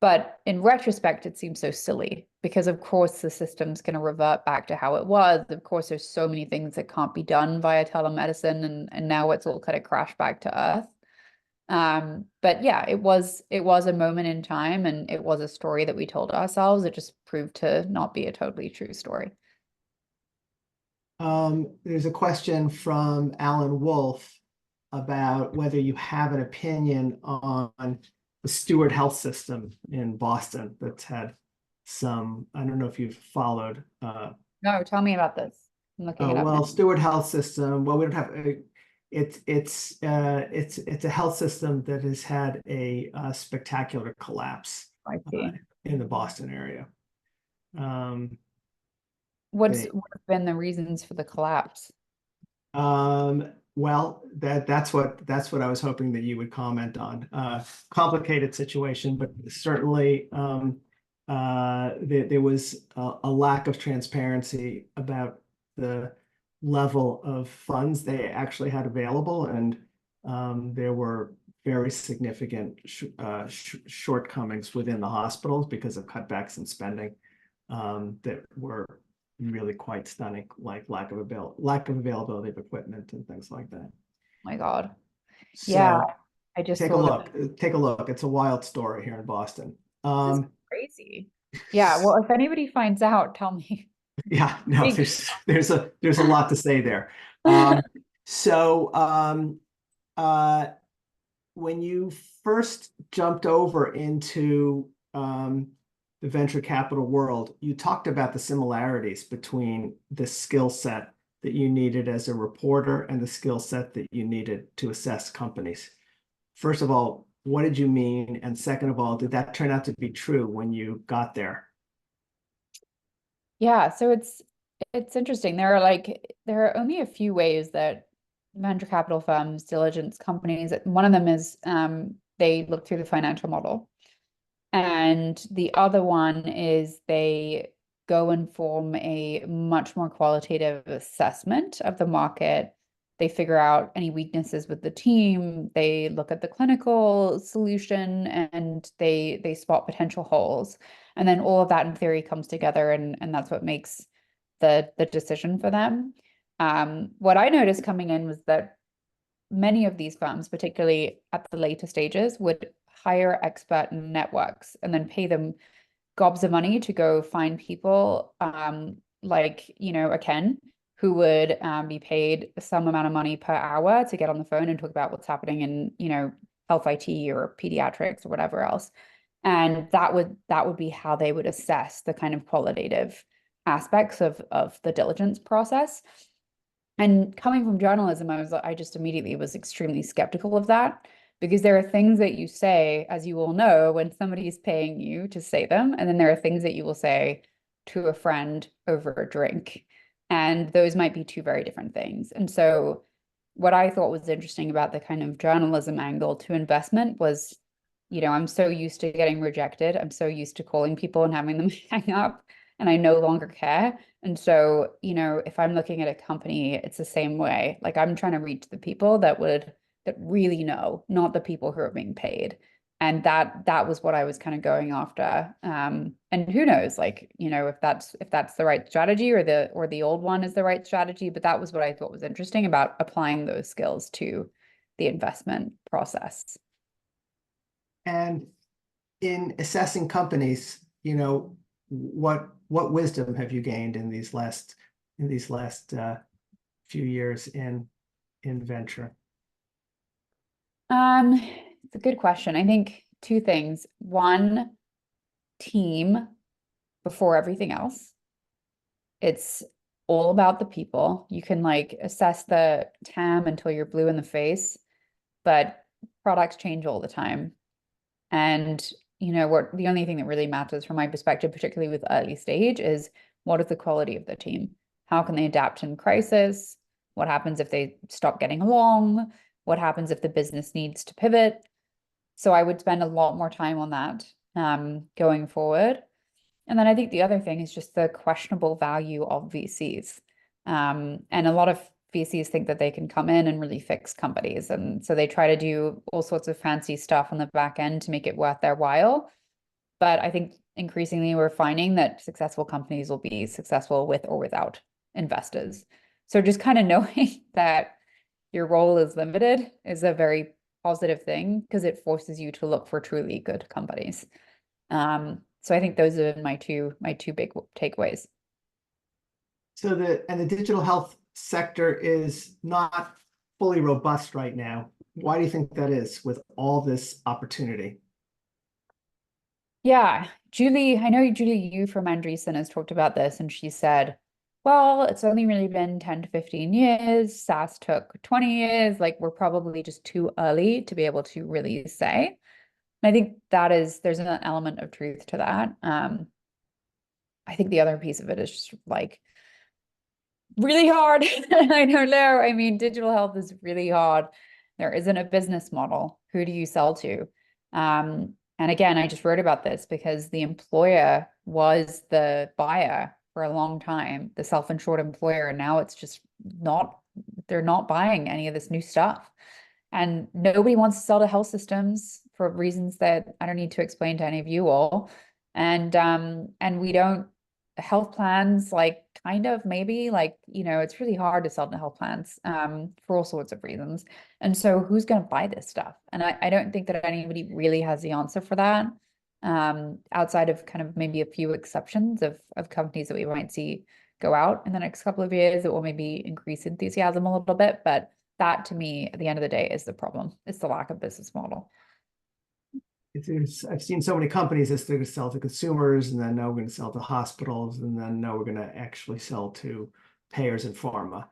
But in retrospect, it seems so silly because, of course, the system's going to revert back to how it was. Of course, there's so many things that can't be done via telemedicine, and now it's all kind of crashed back to earth. But yeah, it was a moment in time, and it was a story that we told ourselves. It just proved to not be a totally true story. There's a question from Alan Wolf about whether you have an opinion on the Steward Health System in Boston that's had some, I don't know if you've followed. No, tell me about this. I'm looking it up now. Well, Steward Health System, well, we don't have it's a health system that has had a spectacular collapse I see. in the Boston area. What have been the reasons for the collapse? Well, that's what I was hoping that you would comment on. Complicated situation, but certainly there was a lack of transparency about the level of funds they actually had available, and there were very significant shortcomings within the hospitals because of cutbacks in spending that were really quite stunning, like lack of availability of equipment and things like that. Oh my God. So yeah, I just take a look. Take a look. It's a wild story here in Boston. This is crazy. Yeah, well, if anybody finds out, tell me. Yeah, no, there's a lot to say there. So when you first jumped over into the venture capital world, you talked about the similarities between the skill set that you needed as a reporter and the skill set that you needed to assess companies. First of all, what did you mean? And second of all, did that turn out to be true when you got there? Yeah, so it's interesting. There are only a few ways that venture capital firms diligence companies. One of them is they look through the financial model. And the other one is they go and form a much more qualitative assessment of the market They figure out any weaknesses with the team. They look at the clinical solution and they spot potential holes. And then all of that in theory comes together, and that's what makes the decision for them. What I noticed coming in was that many of these firms, particularly at the later stages, would hire expert networks and then pay them gobs of money to go find people like, a Ken, who would be paid some amount of money per hour to get on the phone and talk about what's happening in, health IT or pediatrics or whatever else. And that would be how they would assess the kind of qualitative aspects of the diligence process. And coming from journalism, I just immediately was extremely skeptical of that, because there are things that you say, as you all know, when somebody is paying you to say them, and then there are things that you will say to a friend over a drink, and those might be two very different things. And so what I thought was interesting about the kind of journalism angle to investment was, I'm so used to getting rejected. I'm so used to calling people and having them hang up, and I no longer care. And so, if I'm looking at a company, it's the same way. Like, I'm trying to reach the people that really know, not the people who are being paid. And that was what I was kind of going after. And who knows, like, if that's the right strategy, or the old one is the right strategy. But that was what I thought was interesting about applying those skills to the investment process. And in assessing companies, what wisdom have you gained in these last few years in venture? It's a good question. I think two things. One, team before everything else. It's all about the people. You can assess the TAM until you're blue in the face, but products change all the time. And the only thing that really matters from my perspective, particularly with early stage, is what is the quality of the team? How can they adapt in crisis? What happens if they stop getting along? What happens if the business needs to pivot? So I would spend a lot more time on that going forward. And then I think the other thing is just the questionable value of VCs. And a lot of VCs think that they can come in and really fix companies. And so they try to do all sorts of fancy stuff on the back end to make it worth their while. But I think increasingly we're finding that successful companies will be successful with or without investors. So just kind of knowing that your role is limited is a very positive thing, because it forces you to look for truly good companies. So I think those are my two big takeaways. So the digital health sector is not fully robust right now. Why do you think that is, with all this opportunity? Yeah, I know Julie Yu from Andreessen has talked about this, and she said, well, it's only really been 10 to 15 years. SaaS took 20 years. Like, we're probably just too early to be able to really say. And I think there's an element of truth to that. I think the other piece of it is just really hard. I don't know. I mean, digital health is really hard. There isn't a business model. Who do you sell to? And again, I just wrote about this because the employer was the buyer for a long time, the self-insured employer. And now it's just they're not buying any of this new stuff. And nobody wants to sell to health systems for reasons that I don't need to explain to any of you all. And we don't, health plans, maybe it's really hard to sell to health plans for all sorts of reasons. And so who's going to buy this stuff? And I don't think that anybody really has the answer for that, outside of kind of maybe a few exceptions of companies that we might see go out in the next couple of years that will maybe increase enthusiasm a little bit. But that, to me, at the end of the day, is the problem. It's the lack of business model. I've seen so many companies that they're going to sell to consumers, and then now we're going to sell to hospitals, and then now we're going to actually sell to payers and pharma.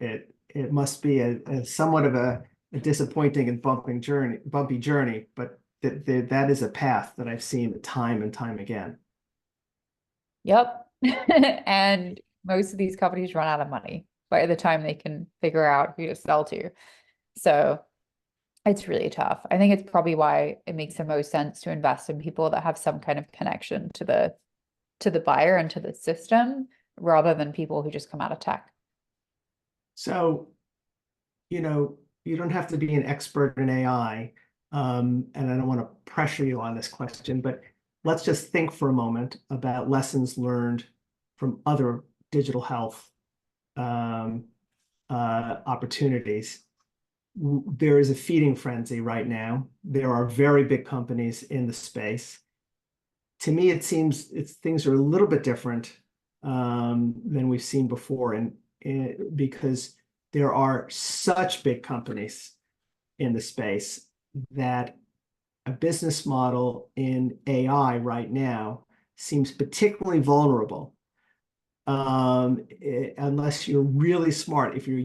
It must be a somewhat of a disappointing and bumpy journey, but that is a path that I've seen time and time again. Yep. And most of these companies run out of money by the time they can figure out who to sell to. So it's really tough. I think it's probably why it makes the most sense to invest in people that have some kind of connection to the buyer and to the system, rather than people who just come out of tech. So, you don't have to be an expert in AI, and I don't want to pressure you on this question, but let's just think for a moment about lessons learned from other digital health um, opportunities. There is a feeding frenzy right now. There are very big companies in the space. To me, it seems things are a little bit different than we've seen before, and because there are such big companies in the space that a business model in AI right now seems particularly vulnerable unless you're really smart. If you're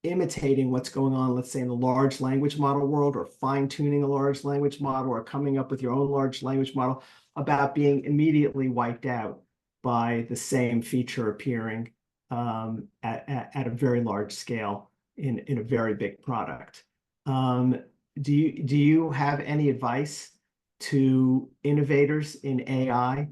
imitating what's going on, let's say in the large language model world, or fine-tuning a large language model, or coming up with your own large language model, about being immediately wiped out by the same feature appearing at a very large scale in a very big product. Do you have any advice to innovators in AI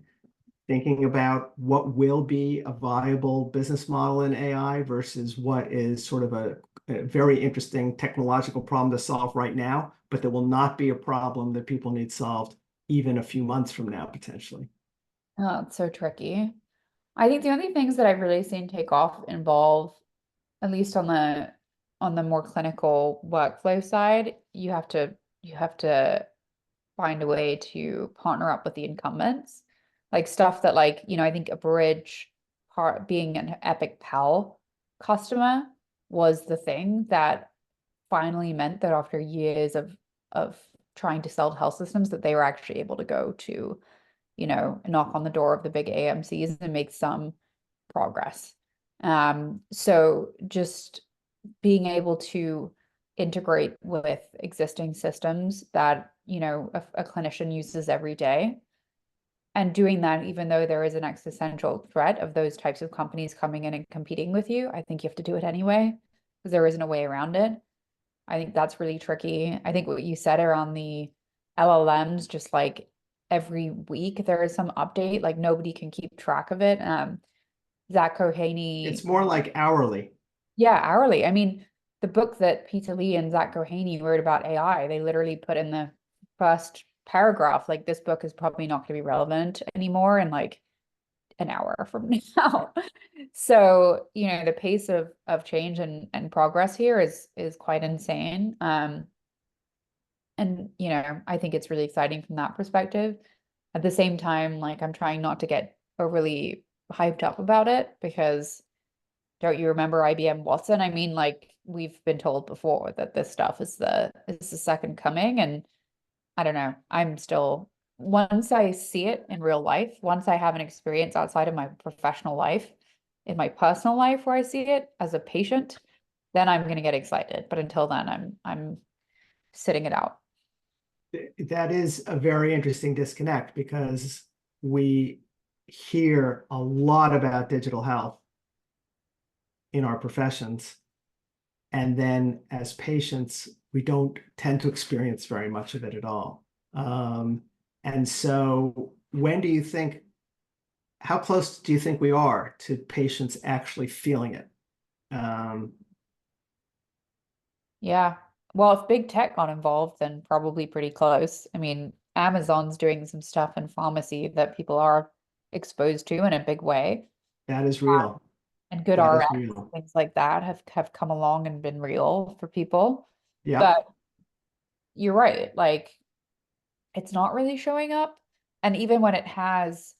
thinking about what will be a viable business model in AI versus what is sort of a very interesting technological problem to solve right now, but that will not be a problem that people need solved even a few months from now, potentially? Oh, it's so tricky. I think the only things that I've really seen take off involve, at least on the more clinical workflow side, you have to find a way to partner up with the incumbents. Like stuff that, like, I think a bridge part being an Epic Pal customer was the thing that finally meant that after years of trying to sell health systems, that they were actually able to go to, knock on the door of the big AMCs and make some progress. So just being able to integrate with existing systems that, a clinician uses every day, and doing that even though there is an existential threat of those types of companies coming in and competing with you. I think you have to do it anyway because there isn't a way around it. I think that's really tricky. I think what you said around the LLMs, just like every week there is some update, like nobody can keep track of it. Zach Kohaney. It's more like hourly. Yeah, hourly. I mean, the book that Peter Lee and Zach Kohaney wrote about AI, they literally put in the first paragraph, like, this book is probably not going to be relevant anymore in like an hour from now. So, the pace of change and progress here is quite insane. And I think it's really exciting from that perspective. At the same time, like, I'm trying not to get overly hyped up about it because don't you remember IBM Watson? I mean, like, we've been told before that this stuff is the second coming, and I don't know. I'm still, once I see it in real life, once I have an experience outside of my professional life, in my personal life where I see it as a patient, then I'm going to get excited. But until then, I'm sitting it out. That is a very interesting disconnect because we hear a lot about digital health in our professions. And then as patients, we don't tend to experience very much of it at all. And so how close do you think we are to patients actually feeling it? Yeah. Well, if big tech got involved, then probably pretty close. I mean, Amazon's doing some stuff in pharmacy that people are exposed to in a big way. That is real. And good That is RX, real. things like that have come along and been real for people. Yeah. But you're right, like, it's not really showing up. And even when it has,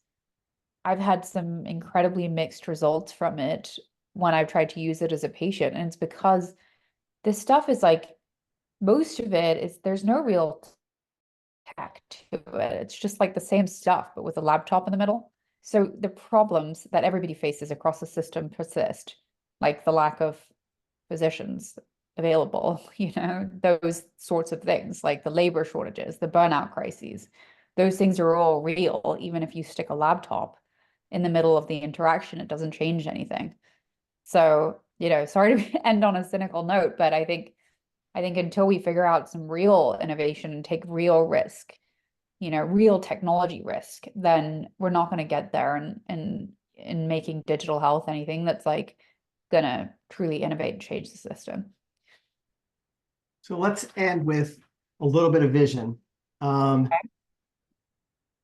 I've had some incredibly mixed results from it when I've tried to use it as a patient. And it's because this stuff is like, most of it is, there's no real tech to it. It's just like the same stuff, but with a laptop in the middle. So the problems that everybody faces across the system persist, like the lack of physicians available, those sorts of things, like the labor shortages, the burnout crises. Those things are all real. Even if you stick a laptop in the middle of the interaction, it doesn't change anything. So, sorry to end on a cynical note, but I think until we figure out some real innovation and take real risk, real technology risk, then we're not going to get there. And in making digital health anything that's like gonna truly innovate and change the system. So let's end with a little bit of vision. Okay.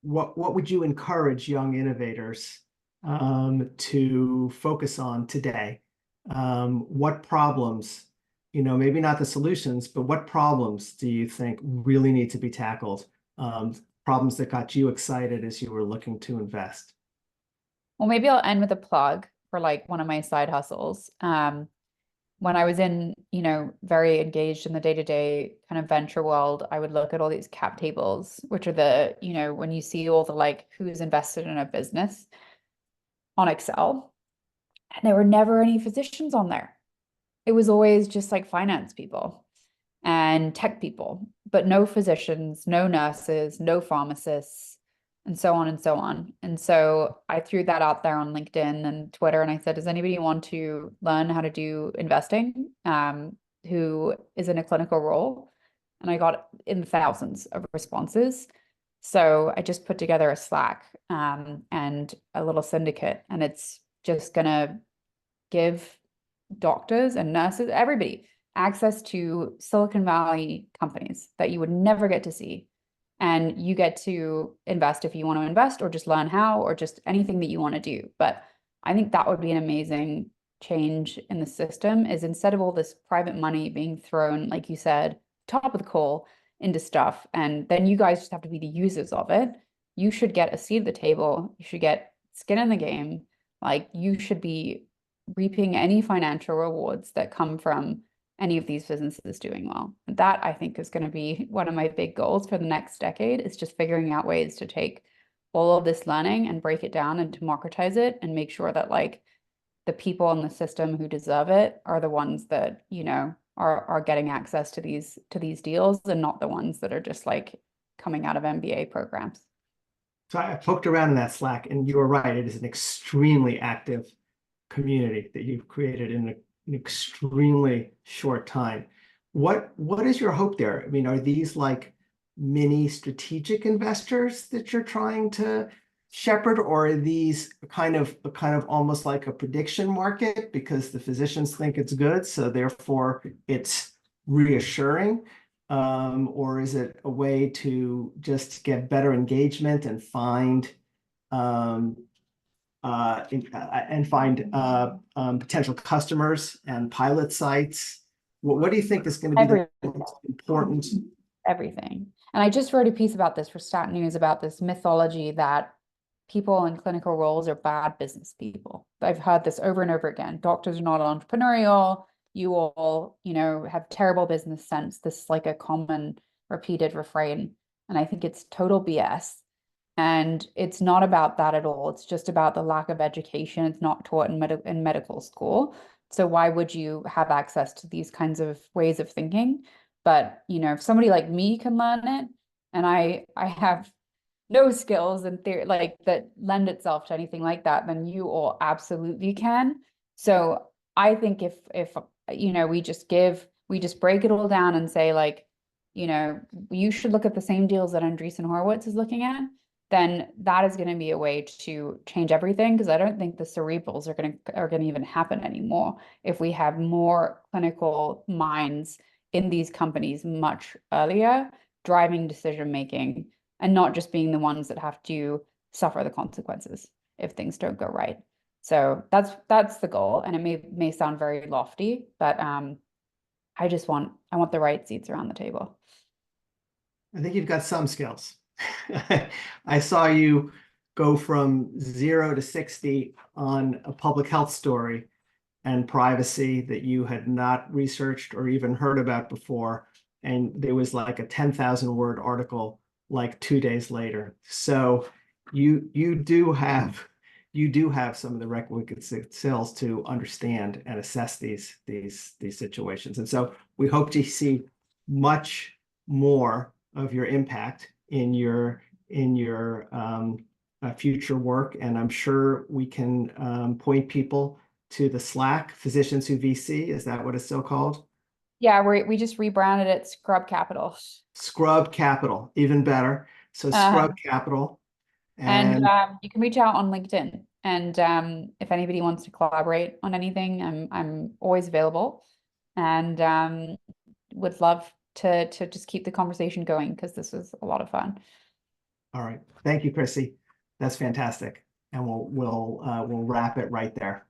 What would you encourage young innovators to focus on today? What problems, maybe not the solutions, but what problems do you think really need to be tackled? Problems that got you excited as you were looking to invest? Well, maybe I'll end with a plug for like one of my side hustles. When I was in, very engaged in the day-to-day kind of venture world, I would look at all these cap tables, which are the, when you see all the like who's invested in a business on Excel, and there were never any physicians on there. It was always just like finance people and tech people, but no physicians, no nurses, no pharmacists, and so on and so on. And so I threw that out there on LinkedIn and Twitter, and I said, does anybody want to learn how to do investing, who is in a clinical role? And I got in the thousands of responses. So I just put together a Slack and a little syndicate, and it's just going to give doctors and nurses, everybody, access to Silicon Valley companies that you would never get to see. And you get to invest if you want to invest, or just learn how, or just anything that you want to do. But I think that would be an amazing change in the system, is instead of all this private money being thrown, like you said, top of the coal into stuff, and then you guys just have to be the users of it. You should get a seat at the table. You should get skin in the game. Like, you should be reaping any financial rewards that come from any of these businesses doing well. That, I think, is going to be one of my big goals for the next decade, is just figuring out ways to take all of this learning and break it down and democratize it, and make sure that like the people in the system who deserve it are the ones that, are getting access to these deals, and not the ones that are just like coming out of MBA programs. So I poked around in that Slack, and you were right. It is an extremely active community that you've created in an extremely short time. What is your hope there? I mean, are these like mini strategic investors that you're trying to shepherd, or are these kind of almost like a prediction market because the physicians think it's good, so therefore it's reassuring? Or is it a way to just get better engagement and find potential customers and pilot sites? What do you think is going to be the most important? Everything. And I just wrote a piece about this for Stat News, about this mythology that people in clinical roles are bad business people. I've heard this over and over again. Doctors are not entrepreneurial. You all, have terrible business sense. This is like a common repeated refrain. And I think it's total BS. And it's not about that at all. It's just about the lack of education. It's not taught in medical school. So why would you have access to these kinds of ways of thinking? But, if somebody like me can learn it, and I have no skills in theory like that lend itself to anything like that, then you all absolutely can. So I think if we just break it all down and say like, you should look at the same deals that Andreessen Horowitz is looking at, then that is going to be a way to change everything. Because I don't think the cerebrals are going to even happen anymore if we have more clinical minds in these companies much earlier, driving decision making, and not just being the ones that have to suffer the consequences if things don't go right. So that's the goal, and it may sound very lofty, but I want the right seats around the table. I think you've got some skills. I saw you go from 0 to 60 on a public health story and privacy that you had not researched or even heard about before. And there was like a 10,000 word article like 2 days later. So you do have some of the requisite skills to understand and assess these situations. And so we hope to see much more of your impact in your future work. And I'm sure we can point people to the Slack, Physicians Who VC. Is that what it's still called? Yeah, we just rebranded it Scrub Capital. Scrub Capital, even better. So Scrub Capital. And you can reach out on LinkedIn And if anybody wants to collaborate on anything, I'm always available, and would love to just keep the conversation going because this was a lot of fun. All right. Thank you, Chrissy. That's fantastic. And we'll wrap it right there.